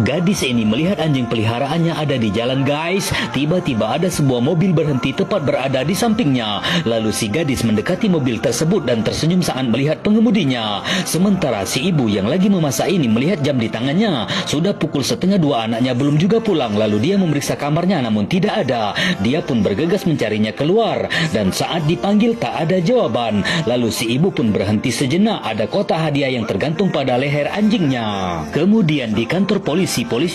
Gadis ini melihat anjing peliharaannya ada di jalan, guys. Tiba-tiba ada sebuah mobil berhenti tepat berada di sampingnya. Lalu si gadis mendekati mobil tersebut dan tersenyum saat melihat pengemudinya. Sementara si ibu yang lagi memasak ini melihat jam di tangannya. Sudah pukul 1:30, anaknya belum juga pulang. Lalu dia memeriksa kamarnya namun tidak ada. Dia pun bergegas mencarinya keluar. Dan saat dipanggil tak ada jawaban. Lalu si ibu pun berhenti sejenak. Ada kotak hadiah yang tergantung pada leher anjingnya. Kemudian di kantor polisi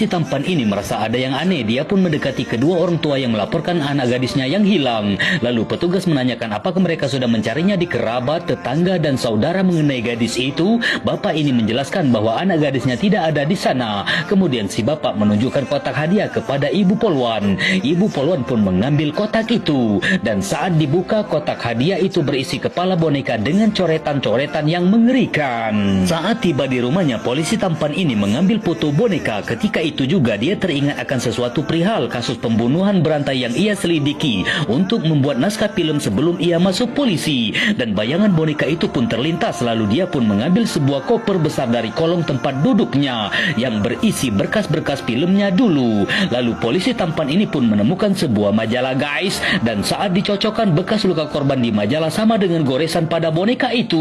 tampan ini merasa ada yang aneh. Dia pun mendekati kedua orang tua yang melaporkan anak gadisnya yang hilang. Lalu petugas menanyakan apakah mereka sudah mencarinya di kerabat, tetangga, dan saudara mengenai gadis itu. Bapak ini menjelaskan bahwa anak gadisnya tidak ada di sana. Kemudian si bapak menunjukkan kotak hadiah kepada Ibu Polwan. Ibu Polwan pun mengambil kotak itu. Dan saat dibuka, kotak hadiah itu berisi kepala boneka dengan coretan-coretan yang mengerikan. Saat tiba di rumahnya, polisi tampan ini mengambil foto boneka. Ketika itu juga dia teringat akan sesuatu perihal kasus pembunuhan berantai yang ia selidiki untuk membuat naskah film sebelum ia masuk polisi. Dan bayangan boneka itu pun terlintas. Lalu dia pun mengambil sebuah koper besar dari kolong tempat duduknya yang berisi berkas-berkas filmnya dulu. Lalu polisi tampan ini pun menemukan sebuah majalah, guys. Dan saat dicocokkan, bekas luka korban di majalah sama dengan goresan pada boneka itu.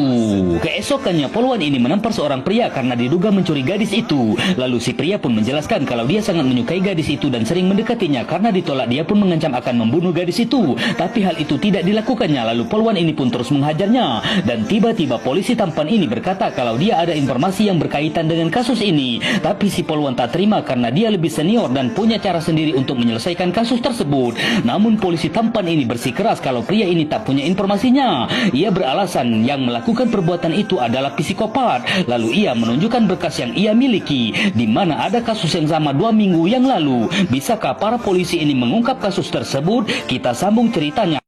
Keesokannya Polwan ini menampar seorang pria karena diduga mencuri gadis itu. Lalu si pria pun menjelaskan kalau dia sangat menyukai gadis itu dan sering mendekatinya. Karena ditolak, dia pun mengancam akan membunuh gadis itu. Tapi hal itu tidak dilakukannya. Lalu Polwan ini pun terus menghajarnya. Dan tiba-tiba polisi tampan ini berkata kalau dia ada informasi yang berkaitan dengan kasus ini. Tapi si Polwan tak terima karena dia lebih senior dan punya cara sendiri untuk menyelesaikan kasus tersebut. Namun polisi tampan ini bersikeras kalau pria ini tak punya informasinya. Ia beralasan yang melakukan perbuatan itu adalah psikopat. Lalu ia menunjukkan berkas yang ia miliki, di mana ada kasus yang sama 2 minggu yang lalu. Bisakah para polisi ini mengungkap kasus tersebut? Kita sambung ceritanya